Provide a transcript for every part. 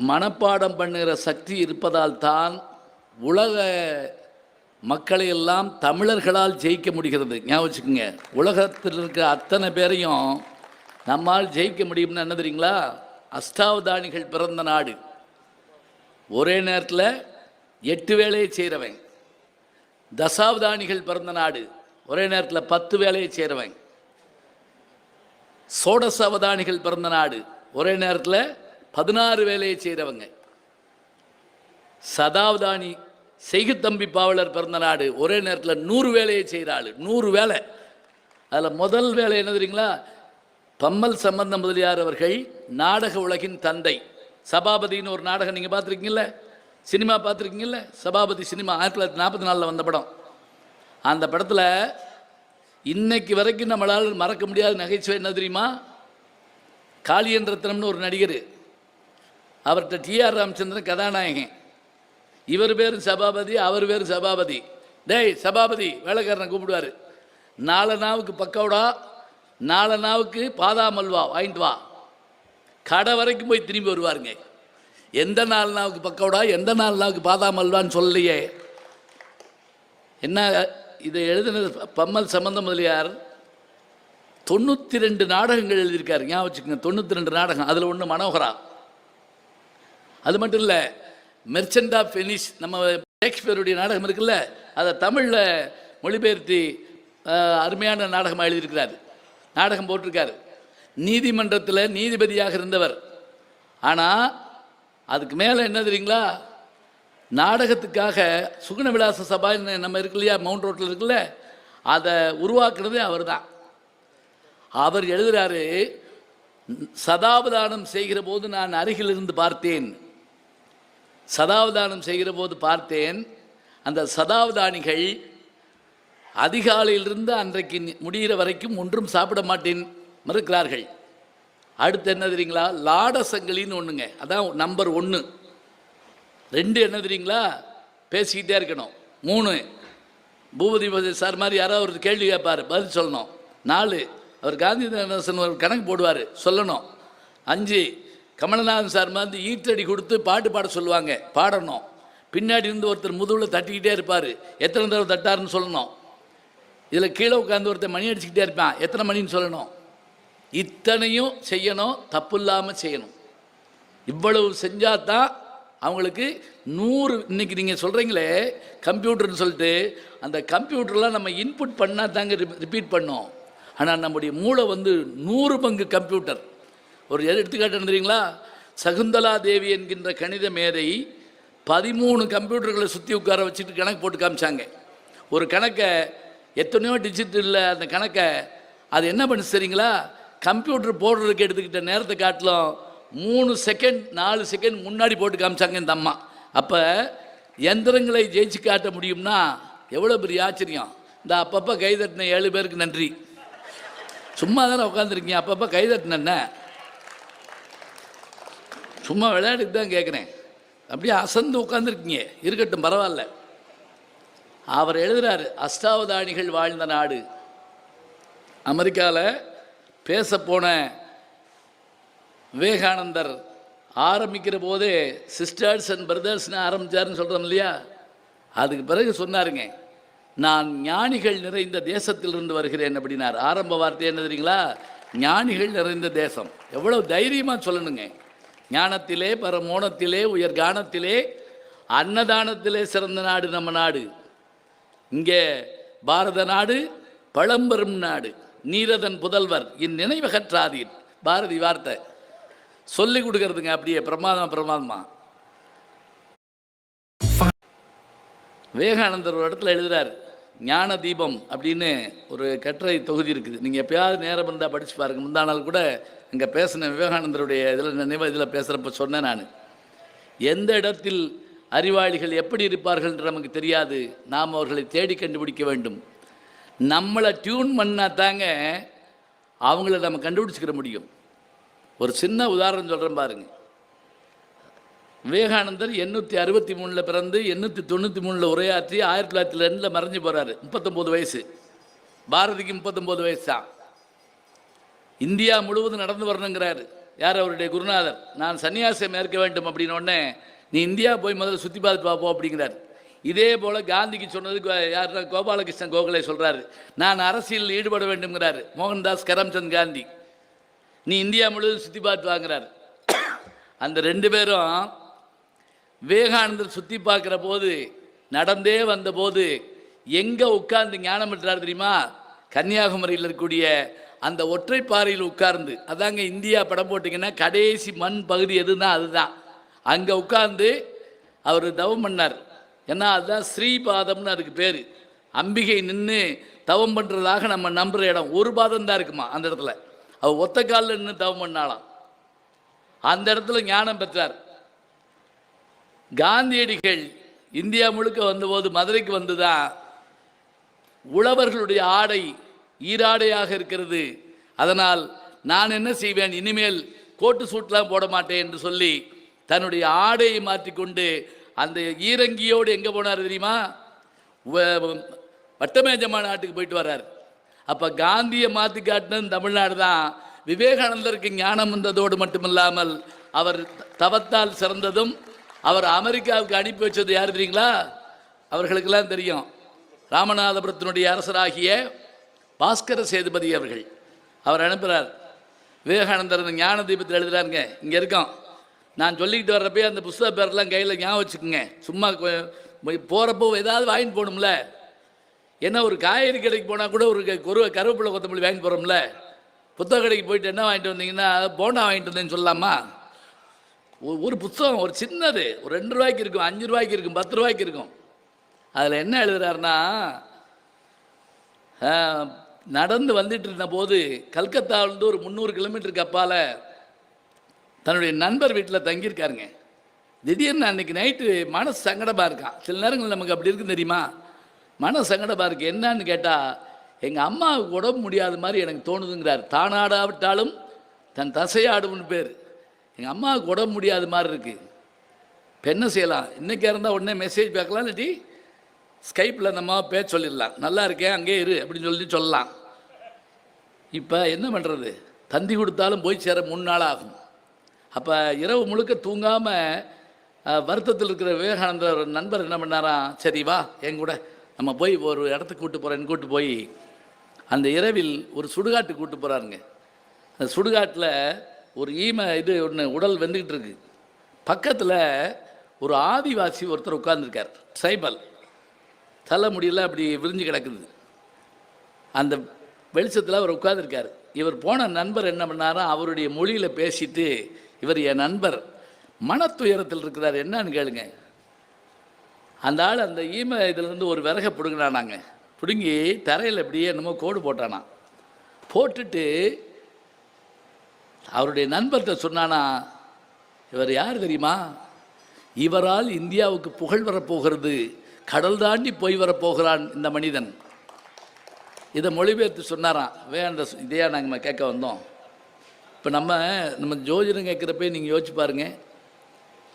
மனப்பாடம் பண்ணுகிற சக்தி இருப்பதால் தான் உலக மக்களை எல்லாம் தமிழர்களால் ஜெயிக்க முடிகிறது. ஞாபகம் வச்சுக்கோங்க, உலகத்தில் இருக்கிற அத்தனை பேரையும் நம்மால் ஜெயிக்க முடியும்னு என்ன தெரியுங்களா? அஷ்டாவதானிகள் பிறந்த நாடு, ஒரே நேரத்தில் 8 வேலையை செய்கிறவன். தசாவதானிகள் பிறந்த நாடு, ஒரே நேரத்தில் 10 வேலையை செய்கிறவன். சோடசாவதானிகள் பிறந்த நாடு, ஒரே நேரத்தில் 16 வேலையை செய்கிறவங்க. சதாவதானி செய்குத்தம்பி பாவலர் பிறந்த நாடு, ஒரே நேரத்தில் 100 வேலையை செய்கிற ஆள். 100 வேலை. அதில் முதல் வேலை என்ன தெரியுங்களா? பம்மல் சம்பந்த முதலியார் அவர்கள் நாடக உலகின் தந்தை. சபாபதினு ஒரு நாடகம் நீங்கள் பார்த்துருக்கீங்கள, சினிமா பார்த்துருக்கீங்கள? சபாபதி சினிமா 1944 வந்த படம். அந்த படத்தில் இன்னைக்கு வரைக்கும் நம்மளால் மறக்க முடியாத நகைச்சுவை என்ன தெரியுமா? காளியன் ரத்னம்னு ஒரு நடிகர், அவர்கிட்ட டிஆர் ராமச்சந்திரன் கதாநாயகன். இவர் பேர் சபாபதி, அவர் பேர் சபாபதி. டேய் சபாபதி வேலைக்காரனை கூப்பிடுவார். 4 நாவுக்கு பக்கோடா, 4 நாவுக்கு பாதாம் அல்வா வாங்கிட்டு வா. கடை வரைக்கும் போய் திரும்பி வருவாருங்க. எந்த 4 நாவுக்கு பக்கோடா, எந்த 4 நாவுக்கு பாதாம் அல்வான்னு சொல்லலையே. என்ன இதை எழுதினது பம்மல் சம்பந்த முதலியார். 92 நாடகங்கள் எழுதியிருக்காரு. ஞாபகம் வச்சுக்கோங்க, 92 நாடகம். அதில் ஒன்று மனோகரா. அது மட்டும் இல்லை, மெர்ச்சன்ட் ஆஃப் வெனிஸ், நம்ம ஷேக்ஸ்பியருடைய நாடகம் இருக்குல்ல, அதை தமிழில் மொழிபெயர்த்தி அருமையான நாடகமாக எழுதியிருக்கிறார். நாடகம் போட்டிருக்காரு. நீதிமன்றத்தில் நீதிபதியாக இருந்தவர். ஆனால் அதுக்கு மேலே என்ன தெரியுங்களா? நாடகத்துக்காக சுகுண விலாச சபான்னு நம்ம இருக்கு இல்லையா, மவுண்ட் ரோட்டில் இருக்குல்ல, அதை உருவாக்குனதே அவர் தான். அவர் எழுதுகிறாரு, சதாவதானம் செய்கிற போது நான் அருகில் இருந்து பார்த்தேன். சதாவதானம் செய்கிற போது பார்த்தேன், அந்த சதாவதானிகள் அதிகாலையிலிருந்து அன்றைக்கு முடிகிற வரைக்கும் ஒன்றும் சாப்பிட மாட்டேன் மறுக்கிறார்கள். அடுத்து என்ன தெரியுங்களா? லாடசங்களின்னு ஒன்றுங்க, அதான் நம்பர் 1. 2 என்ன தெரியுங்களா? பேசிக்கிட்டே இருக்கணும். 3 பூபதி சார் மாதிரி யாராவது ஒரு கேள்வி கேட்பார், பதில் சொல்லணும். 4 அவர் காந்திதாசன் ஒரு கணக்கு போடுவார், சொல்லணும். 5 கமலநாதன் சார் மாதிரி ஈட்டடி கொடுத்து பாட்டு பாட சொல்லுவாங்க, பாடணும். பின்னாடி இருந்து ஒருத்தர் முதுகில் தட்டிக்கிட்டே இருப்பார், எத்தனை தடவை தட்டாருன்னு சொல்லணும். இதில் கீழே உட்காந்து ஒருத்தர் மணி அடிச்சுக்கிட்டே இருப்பான், எத்தனை மணின்னு சொல்லணும். இத்தனையும் செய்யணும், தப்பு இல்லாமல் செய்யணும். இவ்வளவு செஞ்சால் தான் அவங்களுக்கு 100. இன்றைக்கி நீங்கள் சொல்கிறீங்களே கம்ப்யூட்டர்னு சொல்லிட்டு, அந்த கம்ப்யூட்டர்லாம் நம்ம இன்புட் பண்ணால் தாங்க ரிப்பீட் பண்ணோம். ஆனால் நம்முடைய மூளை 100 பங்கு கம்ப்யூட்டர். ஒரு எடுத்துக்காட்டு தெரியுங்களா? சகுந்தலா தேவி என்கின்ற கணித மேதை 13 கம்ப்யூட்டர்களை சுற்றி உட்கார வச்சுட்டு கணக்கு போட்டு காமிச்சாங்க. ஒரு கணக்கை எத்தனையோ டிஜிட்டலில் அந்த கணக்கை அது என்ன பண்ணு சரிங்களா? கம்ப்யூட்டர் போடுறதுக்கு எடுத்துக்கிட்ட நேரத்தை காட்டிலும் 3 செகண்ட் 4 செகண்ட் முன்னாடி போட்டு காமிச்சாங்க இந்த அம்மா. அப்போ எந்திரங்களை ஜெயிச்சு காட்ட முடியும்னா எவ்வளோ பெரிய ஆச்சரியம். இந்த அப்பப்போ கைதட்டின 7 பேருக்கு நன்றி. சும்மா தானே உட்காந்துருக்கீங்க, அப்பப்போ கைதட்டின சும்மா விளையாட்டுக்கு தான் கேட்குறேன். அப்படியே அசந்து உட்காந்துருக்கீங்க, இருக்கட்டும் பரவாயில்ல. அவர் எழுதுகிறாரு, அஷ்டாவதானிகள் வாழ்ந்த நாடு. அமெரிக்காவில் பேச போன விவேகானந்தர் ஆரம்பிக்கிற போதே சிஸ்டர்ஸ் அண்ட் பிரதர்ஸ்னு ஆரம்பித்தாருன்னு சொல்கிறோம் இல்லையா? அதுக்கு பிறகு சொன்னாருங்க, நான் ஞானிகள் நிறைந்த தேசத்திலிருந்து வருகிறேன் அப்படின்னார். ஆரம்ப வார்த்தை என்ன தெரியுங்களா? ஞானிகள் நிறைந்த தேசம். எவ்வளோ தைரியமாக சொல்லணுங்க. ஞானத்திலே பரமோணத்திலே உயர் கானத்திலே அன்னதானத்திலே சிறந்த நாடு நம்ம நாடு. இங்கே பாரத நாடு பழம்பெரும் நாடு, நீரதன் புதல்வர் இந்நினைவகற்றாதீர். பாரதி வார்த்தை சொல்லி கொடுக்கறதுங்க, அப்படியே பிரமாதமாக. விவேகானந்தர் ஒரு இடத்துல எழுதுகிறார், ஞான தீபம் அப்படின்னு ஒரு கட்டுரை தொகுதி இருக்குது. நீங்கள் எப்பயாவது நேரம் இருந்தால் படித்து பாருங்கள். முந்தா நாள் கூட இங்கே பேசின விவேகானந்தருடைய இதில் பேசுகிறப்ப சொன்னேன் நான், எந்த இடத்தில் அறிவாளிகள் எப்படி இருப்பார்கள் என்று நமக்கு தெரியாது, நாம் அவர்களை தேடி கண்டுபிடிக்க வேண்டும். நம்மளை டியூன் பண்ணால் தாங்க அவங்கள நம்ம கண்டுபிடிச்சிக்கிற முடியும். ஒரு சின்ன உதாரணம் சொல்கிறேன் பாருங்க. விவேகானந்தர் 863 பிறந்து 893 உரையாற்றி 1902 மறைஞ்சு போகிறாரு. 39 வயசு. பாரதிக்கு 39 வயசு தான். இந்தியா முழுவதும் நடந்து வரணுங்கிறாரு. யார் அவருடைய குருநாதர், நான் சன்னியாசம் ஏற்க வேண்டும் அப்படின்னு உடனே நீ இந்தியா போய் முதல்ல சுற்றி பார்த்து பார்ப்போம் அப்படிங்கிறார். இதே போல் காந்திக்கு சொன்னதுக்கு யார் கோபாலகிருஷ்ணன் கோகலே சொல்கிறாரு, நான் அரசியலில் ஈடுபட வேண்டும்ங்கிறாரு மோகன்தாஸ் கரம்சந்த் காந்தி. நீ இந்தியா முழுவதும் சுற்றி பார்த்து வாங்குறாரு. அந்த 2 பேரும் விவேகானந்தர் சுற்றி பார்க்குற போது நடந்தே வந்தபோது எங்கே உட்கார்ந்து ஞானம் பெற்றார் தெரியுமா? கன்னியாகுமரியில் இருக்கக்கூடிய அந்த ஒற்றைப்பாறையில் உட்கார்ந்து, அதாங்க இந்தியா படம் போட்டிங்கன்னா கடைசி மண் பகுதி எதுனா அதுதான். அங்கே உட்கார்ந்து அவர் தவம் பண்ணார். ஏன்னா அதுதான் ஸ்ரீபாதம்னு அதுக்கு பேர். அம்பிகை நின்று தவம் பண்ணுறதாக நம்ம நம்புகிற இடம் ஒரு பாதம் தான் இருக்குமா அந்த இடத்துல. அவர் ஒத்த காலில் நின்று தவம் பண்ணாலாம். அந்த இடத்துல ஞானம் பெற்றார். காந்தியடிகள் இந்தியா முழுக்க வந்தபோது மதுரைக்கு வந்துதான் உழவர்களுடைய ஆடை ஈராடையாக இருக்கிறது, அதனால் நான் என்ன செய்வேன், இனிமேல் கோட்டு சூட்லாம் போட மாட்டேன் என்று சொல்லி தன்னுடைய ஆடையை மாற்றிக்கொண்டு அந்த ஈரங்கியோடு எங்கே போனார் தெரியுமா? வட்டமேஜமா நாட்டுக்கு போயிட்டு வர்றார். அப்போ காந்தியை மாற்றி காட்டினது தமிழ்நாடு தான். விவேகானந்தருக்கு ஞானம் வந்ததோடு மட்டுமில்லாமல் அவர் தவத்தால் சிறந்ததும் அவர் அமெரிக்காவுக்கு அனுப்பி வச்சது யார் தெரியுங்களா? அவர்களுக்கெல்லாம் தெரியும். ராமநாதபுரத்தினுடைய அரசராகிய பாஸ்கர சேதுபதி அவர்கள் அவர் அனுப்புகிறார். விவேகானந்தர் ஞான தீபத்தில் எழுதுறாருங்க, இங்கே இருக்கோம். நான் சொல்லிக்கிட்டு வர்றப்பே அந்த புஸ்தக பேரெல்லாம் கையில் ஞாபகம் வச்சுக்கோங்க. சும்மா போகிறப்போ ஏதாவது வாங்கிட்டு போகணும்ல. ஏன்னா ஒரு காய்கறி கடைக்கு போனால் கூட ஒரு கருவேப்பிலை கொத்தமல்லி வாங்கிட்டு போகிறோம்ல. புத்தக கடைக்கு போயிட்டு என்ன வாங்கிட்டு வந்தீங்கன்னா போண்டா வாங்கிட்டு வந்தேன்னு சொல்லலாமா? ஒரு புத்தகம் ஒரு சின்னது ஒரு 2 ரூபாய்க்கு இருக்கும், 5 ரூபாய்க்கு இருக்கும், 10 ரூபாய்க்கு இருக்கும். அதில் என்ன எழுதுறாருன்னா, நடந்து வந்துட்டு இருந்த போது கல்கத்தாவிலிருந்து ஒரு 300 கிலோமீட்டருக்கு அப்பால் தன்னுடைய நண்பர் வீட்டில் தங்கியிருக்காருங்க. திடீர்னு அன்றைக்கி நைட்டு மனசு சங்கடமாக இருக்கான். சில நேரங்கள் நமக்கு அப்படி இருக்குன்னு தெரியுமா? மனசு சங்கடமாக இருக்குது. என்னன்னு கேட்டால், எங்கள் அம்மாவுக்கு உடம்பு முடியாத மாதிரி எனக்கு தோணுதுங்கிறார். தானாடாவிட்டாலும் தன் தசையாடும்னு பேர். எங்கள் அம்மாவுக்கு உடம்பு முடியாத மாதிரி இருக்குது. இப்போ என்ன செய்யலாம்? இன்றைக்கி இருந்தால் உடனே மெசேஜ் பார்க்கலாம், இல்லாட்டி ஸ்கைப்பில் நம்ம பேச சொல்லிடலாம். நல்லா இருக்கேன் அங்கே இரு அப்படின்னு சொல்லிட்டு சொல்லலாம். இப்போ என்ன பண்ணுறது? தந்தி கொடுத்தாலும் போய் சேர 3 நாள் ஆகும். அப்போ இரவு முழுக்க தூங்காமல் வருத்தத்தில் இருக்கிற விவேகானந்தர் நண்பர் என்ன பண்ணாராம், சரி வா என் கூட நம்ம போய் ஒரு இடத்துக்கு கூப்பிட்டு போய் அந்த இரவில் ஒரு சுடுகாட்டு கூப்பிட்டு போகிறாருங்க. அந்த சுடுகாட்டில் ஒரு இது ஒன்று உடல் வெந்துக்கிட்டு இருக்கு. பக்கத்தில் ஒரு ஆதிவாசி ஒருத்தர் உட்கார்ந்துருக்கார். ட்ரைபல் தலை முடியெல்லாம் அப்படி விரிஞ்சு கிடக்குது. அந்த வெளிச்சத்தில் அவர் உட்கார்ந்துருக்கார். இவர் போன நண்பர் என்ன பண்ணாரா, அவருடைய மொழியில் பேசிட்டு, இவர் என் நண்பர் மனத்துயரத்தில் இருக்கிறார், என்னன்னு கேளுங்க. அந்த ஆள் அந்த இதிலேருந்து ஒரு விறகை பிடுங்கினானாங்க. பிடுங்கி தரையில் இப்படியே என்னமோ கோடு போட்டானா. போட்டுட்டு அவருடைய நண்பர்கிட்ட சொன்னானா, இவர் யார் தெரியுமா? இவரால் இந்தியாவுக்கு புகழ் வரப்போகிறது, கடல் தாண்டி போய் வரப்போகிறான் இந்த மனிதன். இதை மொழிபெயர்த்து சொன்னாராம். வேண்ட இதையா நாங்கள் கேட்க வந்தோம். இப்போ நம்ம ஜோதிடம் கேட்குறப்ப நீங்கள் யோசிச்சு பாருங்க,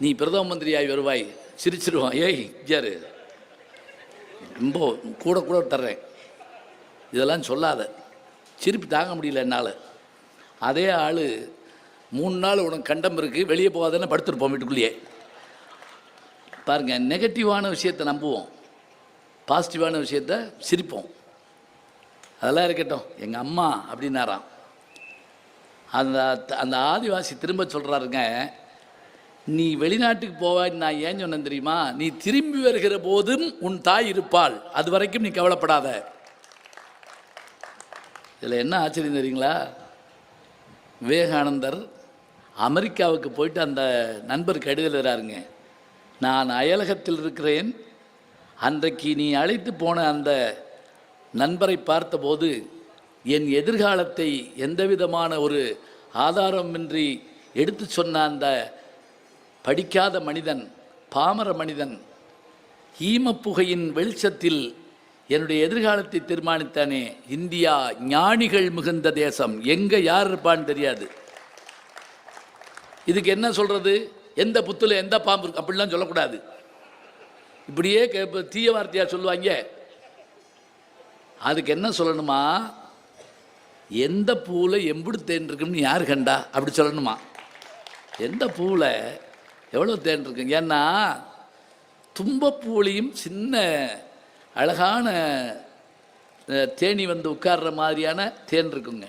நீ பிரதம மந்திரியாகி வருவாய், சிரிச்சிருவான். ஏய் ஜாரு ரொம்ப கூட தர்றேன், இதெல்லாம் சொல்லாத, சிரிப்பு தாங்க முடியல என்னால். அதே ஆள் 3 நாள் உனக்கு கண்டம் இருக்குது, வெளியே போகாதானே படுத்துருப்போம் வீட்டுக்குள்ளேயே. பாருங்கள், நெகட்டிவான விஷயத்தை நம்புவோம், பாசிட்டிவான விஷயத்தை சிரிப்போம். அதெல்லாம் இருக்கட்டும். எங்கள் அம்மா அப்படின்னாராம். அந்த ஆதிவாசி திரும்ப சொல்கிறாருங்க, நீ வெளிநாட்டுக்கு போவான்னு நான் ஏன் சொன்னேன் தெரியுமா? நீ திரும்பி வருகிற போதும் உன் தாய் இருப்பாள், அது வரைக்கும் நீ கவலைப்படாத. இதில் என்ன ஆச்சரியம் தெரியுங்களா? விவேகானந்தர் அமெரிக்காவுக்கு போயிட்டு அந்த நண்பருக்கு எழுதுகிறாருங்க, நான் அயலகத்தில் இருக்கிறேன், அன்றைக்கு நீ அழைத்து போன அந்த நண்பரை பார்த்தபோது என் எதிர்காலத்தை எந்த விதமான ஒரு ஆதாரமின்றி எடுத்து சொன்ன அந்த படிக்காத மனிதன், பாமர மனிதன், ஈமப்புகையின் வெளிச்சத்தில் என்னுடைய எதிர்காலத்தை தீர்மானித்தானே. இந்தியா ஞானிகள் மிகுந்த தேசம், எங்கே யார் இருப்பான்னு தெரியாது. இதுக்கு என்ன சொல்கிறது? எந்த புத்துல எந்த பாம்பு இருக்கு அப்படிலாம் சொல்லக்கூடாது. இப்படியே தீய வார்த்தையாக சொல்லுவாங்க. அதுக்கு என்ன சொல்லணுமா? எந்த பூவில் எம்புடு தேன் இருக்குன்னு யார் கண்டா அப்படி சொல்லணுமா? எந்த பூவில் எவ்வளோ தேன் இருக்குங்க? ஏன்னா தும்பப்பூலையும் சின்ன அழகான தேனி வந்து உட்கார்ற மாதிரியான தேன் இருக்குங்க.